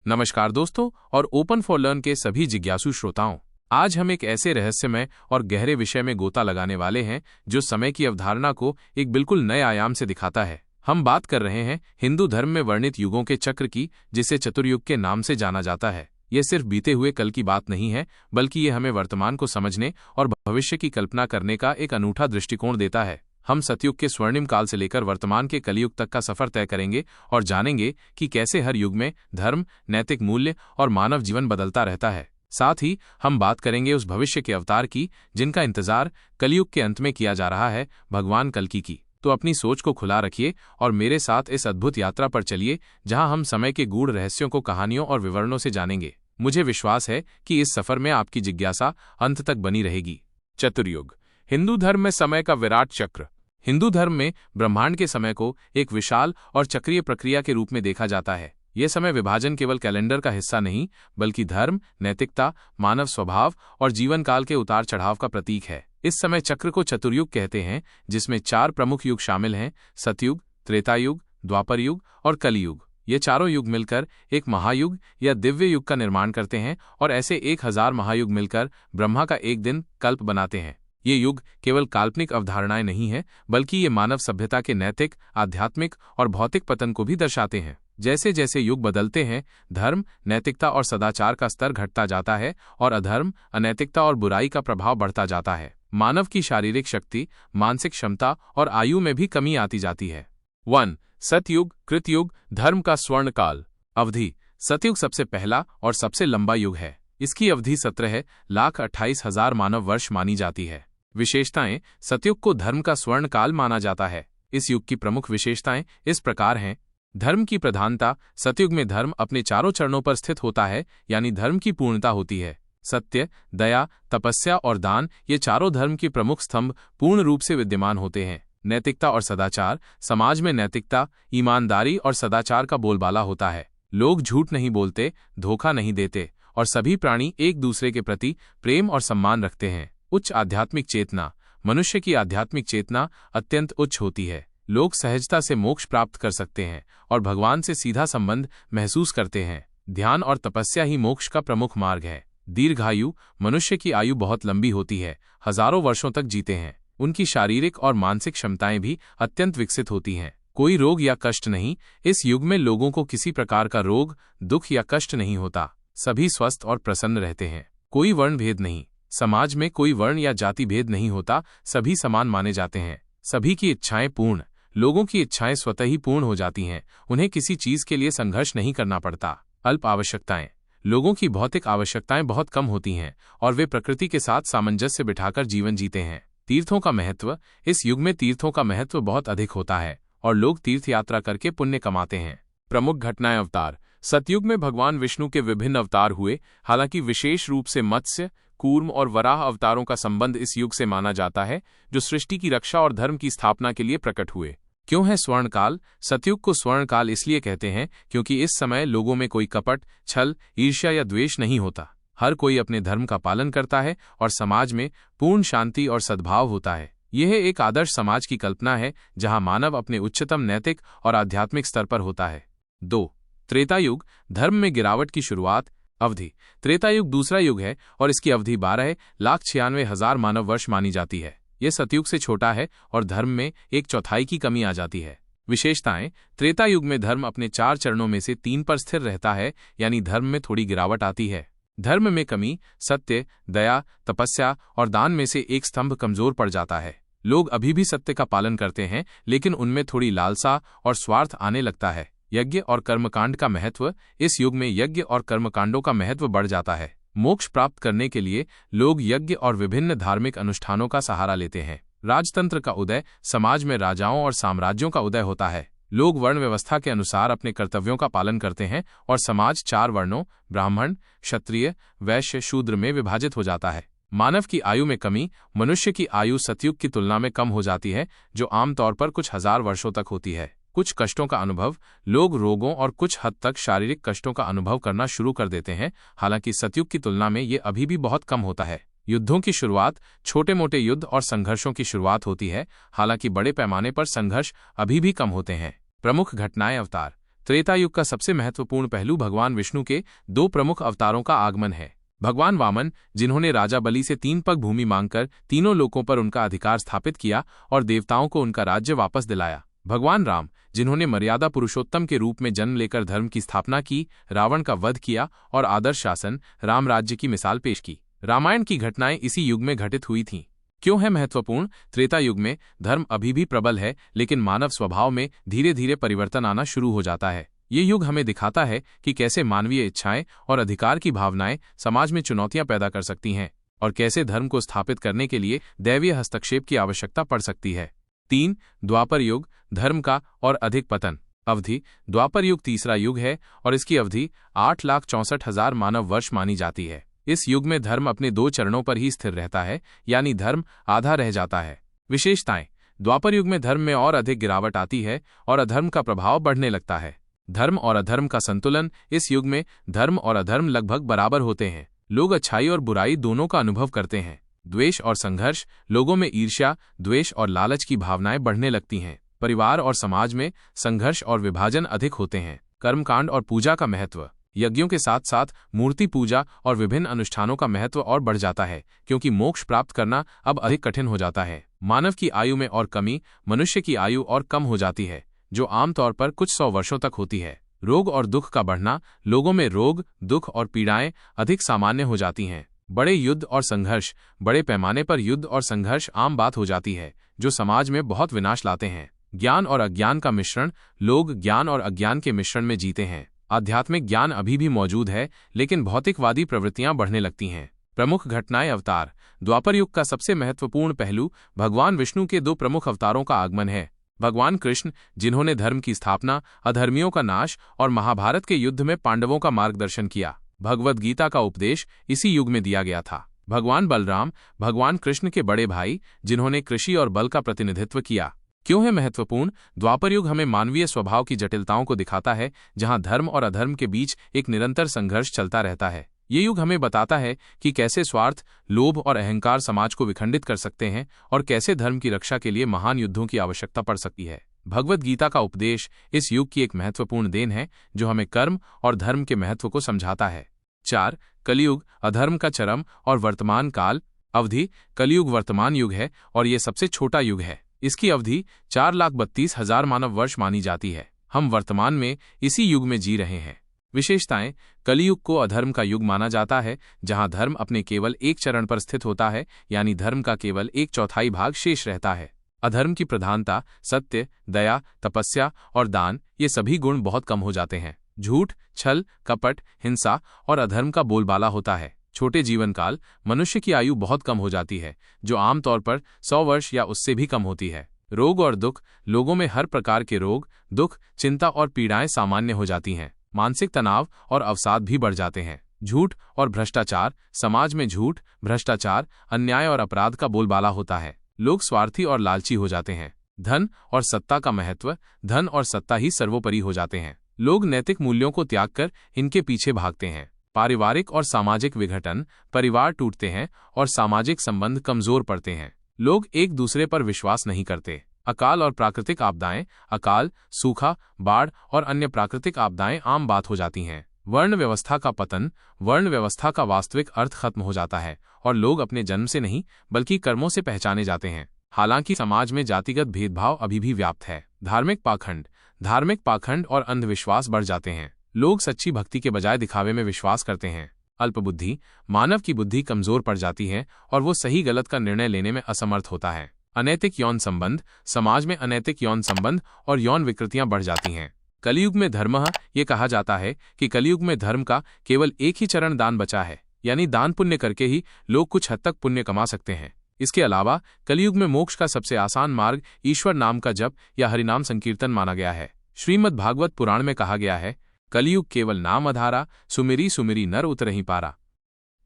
नमस्कार दोस्तों और ओपन फॉर लर्न के सभी जिज्ञासु श्रोताओं। आज हम एक ऐसे रहस्यमय और गहरे विषय में गोता लगाने वाले हैं जो समय की अवधारणा को एक बिल्कुल नए आयाम से दिखाता है। हम बात कर रहे हैं हिंदू धर्म में वर्णित युगों के चक्र की, जिसे चतुर्युग के नाम से जाना जाता है। यह सिर्फ बीते हुए कल की बात नहीं है, बल्कि ये हमें वर्तमान को समझने और भविष्य की कल्पना करने का एक अनूठा दृष्टिकोण देता है। हम सतयुग के स्वर्णिम काल से लेकर वर्तमान के कलयुग तक का सफर तय करेंगे और जानेंगे कि कैसे हर युग में धर्म, नैतिक मूल्य और मानव जीवन बदलता रहता है। साथ ही हम बात करेंगे उस भविष्य के अवतार की जिनका इंतजार कलयुग के अंत में किया जा रहा है, भगवान कल्कि की। तो अपनी सोच को खुला रखिए और मेरे साथ इस अद्भुत यात्रा पर चलिए, जहां हम समय के गूढ़ रहस्यों को कहानियों और विवरणों से जानेंगे। मुझे विश्वास है कि इस सफर में आपकी जिज्ञासा अंत तक बनी रहेगी। चतुर्युग, हिंदू धर्म में समय का विराट चक्र। हिंदू धर्म में ब्रह्मांड के समय को एक विशाल और चक्रीय प्रक्रिया के रूप में देखा जाता है। यह समय विभाजन केवल कैलेंडर का हिस्सा नहीं, बल्कि धर्म, नैतिकता, मानव स्वभाव और जीवन काल के उतार चढ़ाव का प्रतीक है। इस समय चक्र को चतुर्युग कहते हैं, जिसमें 4 प्रमुख युग शामिल हैं: सतयुग, त्रेतायुग, द्वापर युग और कलियुग। ये चारों युग मिलकर एक महायुग या दिव्य युग का निर्माण करते हैं और ऐसे 1000 महायुग मिलकर ब्रह्मा का एक दिन कल्प बनाते हैं। ये युग केवल काल्पनिक अवधारणाएं नहीं हैं, बल्कि ये मानव सभ्यता के नैतिक, आध्यात्मिक और भौतिक पतन को भी दर्शाते हैं। जैसे जैसे युग बदलते हैं, धर्म, नैतिकता और सदाचार का स्तर घटता जाता है और अधर्म, अनैतिकता और बुराई का प्रभाव बढ़ता जाता है। मानव की शारीरिक शक्ति, मानसिक क्षमता और आयु में भी कमी आती जाती है। 1. सतयुग, कृतयुग, धर्म का स्वर्ण काल। अवधि। सतयुग सबसे पहला और सबसे लंबा युग है। इसकी अवधि 17,28,000 मानव वर्ष मानी जाती है। विशेषताएं। सतयुग को धर्म का स्वर्ण काल माना जाता है। इस युग की प्रमुख विशेषताएं इस प्रकार हैं। धर्म की प्रधानता। सतयुग में धर्म अपने चारों चरणों पर स्थित होता है, यानी धर्म की पूर्णता होती है। सत्य, दया, तपस्या और दान, ये चारों धर्म के प्रमुख स्तंभ पूर्ण रूप से विद्यमान होते हैं। नैतिकता और सदाचार। समाज में नैतिकता, ईमानदारी और सदाचार का बोलबाला होता है। लोग झूठ नहीं बोलते, धोखा नहीं देते और सभी प्राणी एक दूसरे के प्रति प्रेम और सम्मान रखते हैं। उच्च आध्यात्मिक चेतना। मनुष्य की आध्यात्मिक चेतना अत्यंत उच्च होती है। लोग सहजता से मोक्ष प्राप्त कर सकते हैं और भगवान से सीधा संबंध महसूस करते हैं। ध्यान और तपस्या ही मोक्ष का प्रमुख मार्ग है। दीर्घायु। मनुष्य की आयु बहुत लंबी होती है, हजारों वर्षों तक जीते हैं। उनकी शारीरिक और मानसिक क्षमताएं भी अत्यंत विकसित होती हैं। कोई रोग या कष्ट नहीं। इस युग में लोगों को किसी प्रकार का रोग, दुख या कष्ट नहीं होता। सभी स्वस्थ और प्रसन्न रहते हैं। कोई वर्ण भेद नहीं। समाज में कोई वर्ण या जाति भेद नहीं होता, सभी समान माने जाते हैं। सभी की इच्छाएं पूर्ण। लोगों की इच्छाएं स्वतः ही पूर्ण हो जाती हैं। उन्हें किसी चीज के लिए संघर्ष नहीं करना पड़ता। अल्प आवश्यकताएं। लोगों की भौतिक आवश्यकताएं बहुत कम होती हैं और वे प्रकृति के साथ सामंजस्य बिठाकर जीवन जीते हैं। तीर्थों का महत्व। इस युग में तीर्थों का महत्व बहुत अधिक होता है और लोग तीर्थ यात्रा करके पुण्य कमाते हैं। प्रमुख घटनाएं। अवतार। सतयुग में भगवान विष्णु के विभिन्न अवतार हुए, हालांकि विशेष रूप से मत्स्य, कूर्म और वराह अवतारों का संबंध इस युग से माना जाता है, जो सृष्टि की रक्षा और धर्म की स्थापना के लिए प्रकट हुए। क्यों है स्वर्णकाल? सतयुग को स्वर्णकाल इसलिए कहते हैं क्योंकि इस समय लोगों में कोई कपट, छल, ईर्ष्या या द्वेष नहीं होता। हर कोई अपने धर्म का पालन करता है और समाज में पूर्ण शांति और सद्भाव होता है। यह एक आदर्श समाज की कल्पना है, जहां मानव अपने उच्चतम नैतिक और आध्यात्मिक स्तर पर होता है। 2. त्रेतायुग, धर्म में गिरावट की शुरुआत। अवधि। त्रेतायुग दूसरा युग है और इसकी अवधि 12,96,000 मानव वर्ष मानी जाती है। यह सतयुग से छोटा है और धर्म में 1/4 की कमी आ जाती है। विशेषताएं। त्रेतायुग में धर्म अपने 4 चरणों में से 3 पर स्थिर रहता है, यानी धर्म में थोड़ी गिरावट आती है। धर्म में कमी। सत्य, दया, तपस्या और दान में से एक स्तंभ कमजोर पड़ जाता है। लोग अभी भी सत्य का पालन करते हैं, लेकिन उनमें थोड़ी लालसा और स्वार्थ आने लगता है। यज्ञ और कर्मकांड का महत्व। इस युग में यज्ञ और कर्मकांडों का महत्व बढ़ जाता है। मोक्ष प्राप्त करने के लिए लोग यज्ञ और विभिन्न धार्मिक अनुष्ठानों का सहारा लेते हैं। राजतंत्र का उदय। समाज में राजाओं और साम्राज्यों का उदय होता है। लोग वर्ण व्यवस्था के अनुसार अपने कर्तव्यों का पालन करते हैं और समाज 4 वर्णों ब्राह्मण, क्षत्रिय, वैश्य, शूद्र में विभाजित हो जाता है। मानव की आयु में कमी। मनुष्य की आयु सतयुग की तुलना में कम हो जाती है, जो आमतौर पर कुछ हजार वर्षों तक होती है। कुछ कष्टों का अनुभव। लोग रोगों और कुछ हद तक शारीरिक कष्टों का अनुभव करना शुरू कर देते हैं, हालांकि सतयुग की तुलना में ये अभी भी बहुत कम होता है। युद्धों की शुरुआत। छोटे मोटे युद्ध और संघर्षों की शुरुआत होती है, हालांकि बड़े पैमाने पर संघर्ष अभी भी कम होते हैं। प्रमुख घटनाएं। अवतार। त्रेता युग का सबसे महत्वपूर्ण पहलू भगवान विष्णु के 2 प्रमुख अवतारों का आगमन है। भगवान वामन, जिन्होंने राजा बलि से 3 पग भूमि मांगकर तीनों लोकों पर उनका अधिकार स्थापित किया और देवताओं को उनका राज्य वापस दिलाया। भगवान राम, जिन्होंने मर्यादा पुरुषोत्तम के रूप में जन्म लेकर धर्म की स्थापना की, रावण का वध किया और आदर्श शासन राम राज्य की मिसाल पेश की। रामायण की घटनाएं इसी युग में घटित हुई थीं। क्यों है महत्वपूर्ण? त्रेता युग में धर्म अभी भी प्रबल है, लेकिन मानव स्वभाव में धीरे धीरे परिवर्तन आना शुरू हो जाता है। ये युग हमें दिखाता है कि कैसे मानवीय इच्छाएं और अधिकार की भावनाएं समाज में चुनौतियां पैदा कर सकती हैं और कैसे धर्म को स्थापित करने के लिए दैवीय हस्तक्षेप की आवश्यकता पड़ सकती है। 3. द्वापर युग, धर्म का और अधिक पतन। अवधि: द्वापर युग तीसरा युग है और इसकी अवधि 8,64,000 मानव वर्ष मानी जाती है। इस युग में धर्म अपने 2 चरणों पर ही स्थिर रहता है, यानी धर्म आधा रह जाता है। विशेषताएं: द्वापर युग में धर्म में और अधिक गिरावट आती है और अधर्म का प्रभाव बढ़ने लगता है। धर्म और अधर्म का संतुलन: इस युग में धर्म और अधर्म लगभग बराबर होते हैं। लोग अच्छाई और बुराई दोनों का अनुभव करते हैं। द्वेष और संघर्ष: लोगों में ईर्ष्या, द्वेष और लालच की भावनाएं बढ़ने लगती हैं। परिवार और समाज में संघर्ष और विभाजन अधिक होते हैं। कर्मकांड और पूजा का महत्व: यज्ञों के साथ साथ मूर्ति पूजा और विभिन्न अनुष्ठानों का महत्व और बढ़ जाता है, क्योंकि मोक्ष प्राप्त करना अब अधिक कठिन हो जाता है। मानव की आयु में और कमी: मनुष्य की आयु और कम हो जाती है, जो आमतौर पर कुछ 100 वर्षों तक होती है। रोग और दुख का बढ़ना: लोगों में रोग, दुख और पीड़ाएं अधिक सामान्य हो जाती हैं। बड़े युद्ध और संघर्ष: बड़े पैमाने पर युद्ध और संघर्ष आम बात हो जाती है, जो समाज में बहुत विनाश लाते हैं। ज्ञान और अज्ञान का मिश्रण: लोग ज्ञान और अज्ञान के मिश्रण में जीते हैं। आध्यात्मिक ज्ञान अभी भी मौजूद है, लेकिन भौतिकवादी प्रवृत्तियां बढ़ने लगती हैं। प्रमुख घटनाएं अवतार: द्वापर युग का सबसे महत्वपूर्ण पहलू भगवान विष्णु के 2 प्रमुख अवतारों का आगमन है। भगवान कृष्ण, जिन्होंने धर्म की स्थापना, अधर्मियों का नाश और महाभारत के युद्ध में पांडवों का मार्गदर्शन किया। भगवद गीता का उपदेश इसी युग में दिया गया था। भगवान बलराम, भगवान कृष्ण के बड़े भाई, जिन्होंने कृषि और बल का प्रतिनिधित्व किया। क्यों है महत्वपूर्ण? द्वापर युग हमें मानवीय स्वभाव की जटिलताओं को दिखाता है, जहां धर्म और अधर्म के बीच एक निरंतर संघर्ष चलता रहता है। ये युग हमें बताता है कि कैसे स्वार्थ, लोभ और अहंकार समाज को विखंडित कर सकते हैं और कैसे धर्म की रक्षा के लिए महान युद्धों की आवश्यकता पड़ सकती है। भगवद गीता का उपदेश इस युग की एक महत्वपूर्ण देन है, जो हमें कर्म और धर्म के महत्व को समझाता है। 4. कलियुग, अधर्म का चरम और वर्तमान काल। अवधि: कलियुग वर्तमान युग है और ये सबसे छोटा युग है। इसकी अवधि 4,32,000 मानव वर्ष मानी जाती है। हम वर्तमान में इसी युग में जी रहे हैं। विशेषताएं: कलियुग को अधर्म का युग माना जाता है, जहां धर्म अपने केवल एक चरण पर स्थित होता है, यानी धर्म का केवल 1/4 भाग शेष रहता है। अधर्म की प्रधानता, सत्य, दया, तपस्या और दान, ये सभी गुण बहुत कम हो जाते हैं। झूठ, छल, कपट, हिंसा और अधर्म का बोलबाला होता है। छोटे जीवन काल: मनुष्य की आयु बहुत कम हो जाती है, जो आमतौर पर 100 वर्ष या उससे भी कम होती है। रोग और दुख: लोगों में हर प्रकार के रोग, दुख, चिंता और पीड़ाएं सामान्य हो जाती हैं। मानसिक तनाव और अवसाद भी बढ़ जाते हैं। झूठ और भ्रष्टाचार: समाज में झूठ, भ्रष्टाचार, अन्याय और अपराध का बोलबाला होता है। लोग स्वार्थी और लालची हो जाते हैं। धन और सत्ता का महत्व: धन और सत्ता ही सर्वोपरि हो जाते हैं। लोग नैतिक मूल्यों को त्याग कर इनके पीछे भागते हैं। पारिवारिक और सामाजिक विघटन: परिवार टूटते हैं और सामाजिक संबंध कमजोर पड़ते हैं। लोग एक दूसरे पर विश्वास नहीं करते। अकाल और प्राकृतिक आपदाएं: अकाल, सूखा, बाढ़ और अन्य प्राकृतिक आपदाएं आम बात हो जाती हैं। वर्ण व्यवस्था का पतन: वर्ण व्यवस्था का वास्तविक अर्थ खत्म हो जाता है और लोग अपने जन्म से नहीं बल्कि कर्मों से पहचाने जाते हैं। हालांकि समाज में जातिगत भेदभाव अभी भी व्याप्त है। धार्मिक पाखंड: धार्मिक पाखंड और अंधविश्वास बढ़ जाते हैं। लोग सच्ची भक्ति के बजाय दिखावे में विश्वास करते हैं। अल्पबुद्धि: मानव की बुद्धि कमजोर पड़ जाती है और वो सही गलत का निर्णय लेने में असमर्थ होता है। अनैतिक यौन संबंध: समाज में अनैतिक यौन संबंध और यौन विकृतियां बढ़ जाती हैं। कलियुग में धर्मः: ये कहा जाता है कि कलियुग में धर्म का केवल एक ही चरण दान बचा है, यानी दान पुण्य करके ही लोग कुछ हद तक पुण्य कमा सकते हैं। इसके अलावा कलियुग में मोक्ष का सबसे आसान मार्ग ईश्वर नाम का जप या हरिनाम संकीर्तन माना गया है। श्रीमद् भागवत पुराण में कहा गया है, कलियुग केवल नाम आधारा, सुमिरी सुमिरी नर उतरहि पारा।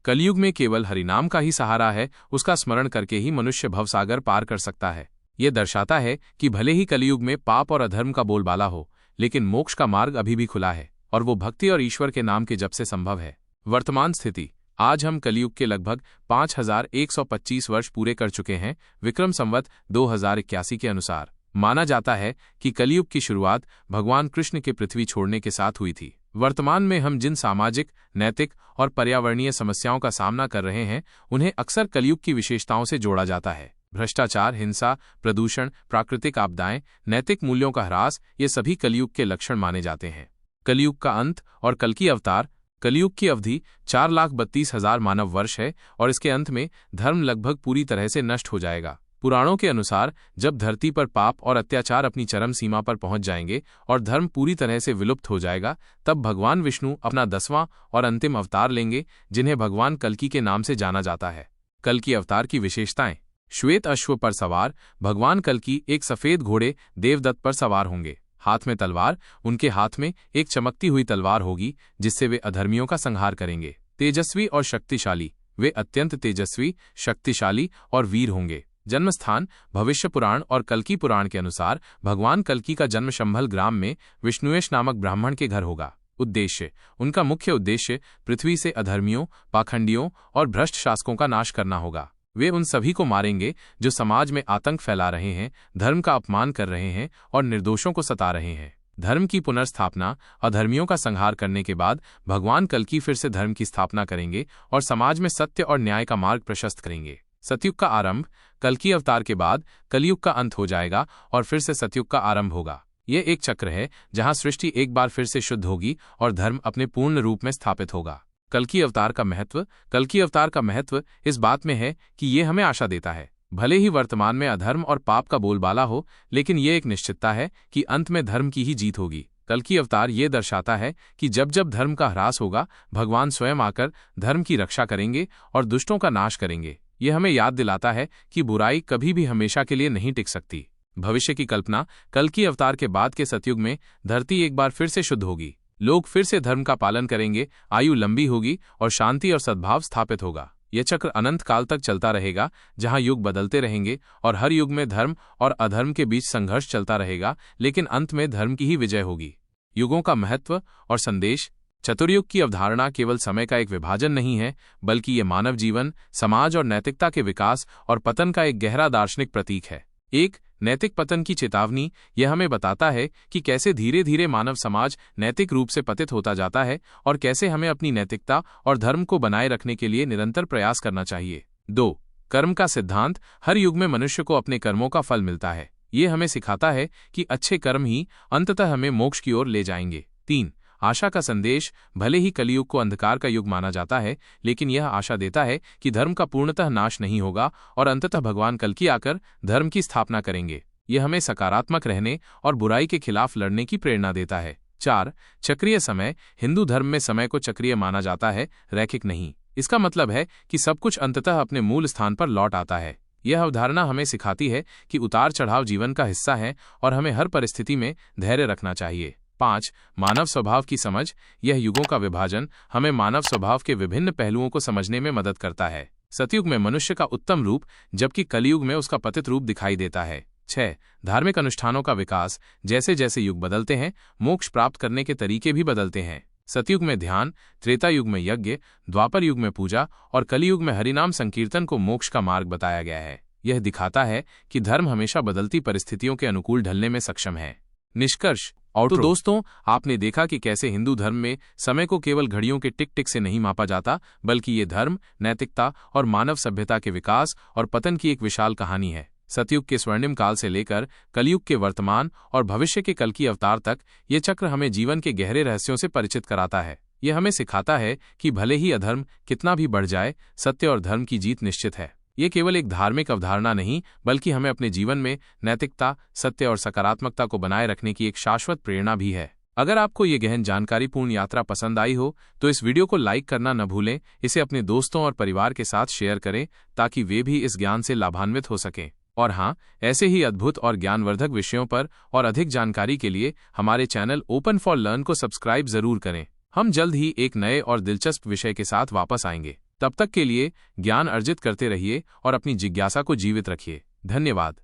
कलियुग में केवल हरिनाम का ही सहारा है, उसका स्मरण करके ही मनुष्य भवसागर पार कर सकता है। ये दर्शाता है कि भले ही कलियुग में पाप और अधर्म का बोलबाला हो, लेकिन मोक्ष का मार्ग अभी भी खुला है और वो भक्ति और ईश्वर के नाम के जप से संभव है। वर्तमान स्थिति: आज हम कलियुग के लगभग 5125 वर्ष पूरे कर चुके हैं, विक्रम संवत 2081 के अनुसार। माना जाता है कि कलयुग की शुरुआत भगवान कृष्ण के पृथ्वी छोड़ने के साथ हुई थी। वर्तमान में हम जिन सामाजिक, नैतिक और पर्यावरणीय समस्याओं का सामना कर रहे हैं, उन्हें अक्सर कलयुग की विशेषताओं से जोड़ा जाता है। भ्रष्टाचार, हिंसा, प्रदूषण, प्राकृतिक आपदाएं, नैतिक मूल्यों का ह्रास, ये सभी कलयुग के लक्षण माने जाते हैं। कलयुग का अंत और कल की अवतार। कलयुग की अवधि 4,32,000 मानव वर्ष है और इसके अंत में धर्म लगभग पूरी तरह से नष्ट हो जाएगा। पुराणों के अनुसार जब धरती पर पाप और अत्याचार अपनी चरम सीमा पर पहुंच जाएंगे और धर्म पूरी तरह से विलुप्त हो जाएगा, तब भगवान विष्णु अपना 10वां और अंतिम अवतार लेंगे, जिन्हें भगवान कल्कि के नाम से जाना जाता है। कल्कि अवतार की विशेषताएं। श्वेत अश्व पर सवार भगवान कल्कि एक सफेद घोड़े देवदत्त पर सवार होंगे। हाथ में तलवार, उनके हाथ में एक चमकती हुई तलवार होगी जिससे वे अधर्मियों का संहार करेंगे। तेजस्वी और शक्तिशाली, वे अत्यंत तेजस्वी, शक्तिशाली और वीर होंगे। जन्मस्थान। भविष्य पुराण और कल्कि पुराण के अनुसार भगवान कल्कि का जन्म शंभल ग्राम में विष्णुएश नामक ब्राह्मण के घर होगा। उद्देश्य। उनका मुख्य उद्देश्य पृथ्वी से अधर्मियों, पाखंडियों और भ्रष्ट शासकों का नाश करना होगा। वे उन सभी को मारेंगे जो समाज में आतंक फैला रहे हैं, धर्म का अपमान कर रहे हैं और निर्दोषों को सता रहे हैं। धर्म की पुनर्स्थापना। अधर्मियों का संहार करने के बाद भगवान कल्कि फिर से धर्म की स्थापना करेंगे और समाज में सत्य और न्याय का मार्ग प्रशस्त करेंगे। सतयुग का आरंभ। कल्कि अवतार के बाद कलयुग का अंत हो जाएगा और फिर से सतयुग का आरंभ होगा। यह एक चक्र है जहां सृष्टि एक बार फिर से शुद्ध होगी और धर्म अपने पूर्ण रूप में स्थापित होगा। कल्कि अवतार का महत्व। कल्कि अवतार का महत्व इस बात में है कि ये हमें आशा देता है, भले ही वर्तमान में अधर्म और पाप का बोलबाला हो, लेकिन ये एक निश्चितता है कि अंत में धर्म की ही जीत होगी। कल्कि अवतार ये दर्शाता है कि जब जब धर्म का ह्रास होगा, भगवान स्वयं आकर धर्म की रक्षा करेंगे और दुष्टों का नाश करेंगे। यह हमें याद दिलाता है कि बुराई कभी भी हमेशा के लिए नहीं टिक सकती। भविष्य की कल्पना। कल्कि अवतार के बाद के सतयुग में धरती एक बार फिर से शुद्ध होगी। लोग फिर से धर्म का पालन करेंगे, आयु लंबी होगी और शांति और सद्भाव स्थापित होगा। यह चक्र अनंत काल तक चलता रहेगा, जहां युग बदलते रहेंगे और हर युग में धर्म और अधर्म के बीच संघर्ष चलता रहेगा, लेकिन अंत में धर्म की ही विजय होगी। युगों का महत्व और संदेश। चतुर्युग की अवधारणा केवल समय का एक विभाजन नहीं है, बल्कि ये मानव जीवन, समाज और नैतिकता के विकास और पतन का एक गहरा दार्शनिक प्रतीक है। एक नैतिक पतन की चेतावनी। यह हमें बताता है कि कैसे धीरे धीरे मानव समाज नैतिक रूप से पतित होता जाता है और कैसे हमें अपनी नैतिकता और धर्म को बनाए रखने के लिए निरंतर प्रयास करना चाहिए। 2. कर्म का सिद्धांत। हर युग में मनुष्य को अपने कर्मों का फल मिलता है। ये हमें सिखाता है कि अच्छे कर्म ही अंततः हमें मोक्ष की ओर ले जाएंगे। 3. आशा का संदेश। भले ही कलयुग को अंधकार का युग माना जाता है, लेकिन यह आशा देता है कि धर्म का पूर्णतः नाश नहीं होगा और अंततः भगवान कल्कि आकर धर्म की स्थापना करेंगे। यह हमें सकारात्मक रहने और बुराई के खिलाफ लड़ने की प्रेरणा देता है। 4. चक्रीय समय। हिंदू धर्म में समय को चक्रीय माना जाता है, रैखिक नहीं। इसका मतलब है कि सब कुछ अंततः अपने मूल स्थान पर लौट आता है। यह अवधारणा हमें सिखाती है कि उतार चढ़ाव जीवन का हिस्सा है और हमें हर परिस्थिति में धैर्य रखना चाहिए। 5. मानव स्वभाव की समझ। यह युगों का विभाजन हमें मानव स्वभाव के विभिन्न पहलुओं को समझने में मदद करता है। सतयुग में मनुष्य का उत्तम रूप, जबकि कलयुग में उसका पतित रूप दिखाई देता है। 6. धार्मिक अनुष्ठानों का विकास। जैसे जैसे युग बदलते हैं, मोक्ष प्राप्त करने के तरीके भी बदलते हैं। सतयुग में ध्यान, त्रेता युग में यज्ञ, द्वापर युग में पूजा और कलियुग में हरिनाम संकीर्तन को मोक्ष का मार्ग बताया गया है। यह दिखाता है कि धर्म हमेशा बदलती परिस्थितियों के अनुकूल ढलने में सक्षम है। निष्कर्ष। तो दोस्तों, आपने देखा कि कैसे हिंदू धर्म में समय को केवल घड़ियों के टिक टिक से नहीं मापा जाता, बल्कि ये धर्म, नैतिकता और मानव सभ्यता के विकास और पतन की एक विशाल कहानी है। सतयुग के स्वर्णिम काल से लेकर कलयुग के वर्तमान और भविष्य के कल्कि अवतार तक ये चक्र हमें जीवन के गहरे रहस्यों से परिचित कराता है। यह हमें सिखाता है कि भले ही अधर्म कितना भी बढ़ जाए, सत्य और धर्म की जीत निश्चित है। ये केवल एक धार्मिक अवधारणा नहीं, बल्कि हमें अपने जीवन में नैतिकता, सत्य और सकारात्मकता को बनाए रखने की एक शाश्वत प्रेरणा भी है। अगर आपको ये गहन जानकारीपूर्ण यात्रा पसंद आई हो, तो इस वीडियो को लाइक करना न भूलें। इसे अपने दोस्तों और परिवार के साथ शेयर करें ताकि वे भी इस ज्ञान से लाभान्वित हो सकें। और हाँ, ऐसे ही अद्भुत और ज्ञानवर्धक विषयों पर और अधिक जानकारी के लिए हमारे चैनल ओपन फॉर लर्न को सब्सक्राइब जरूर करें। हम जल्द ही एक नए और दिलचस्प विषय के साथ वापस आएंगे। तब तक के लिए ज्ञान अर्जित करते रहिए और अपनी जिज्ञासा को जीवित रखिए। धन्यवाद।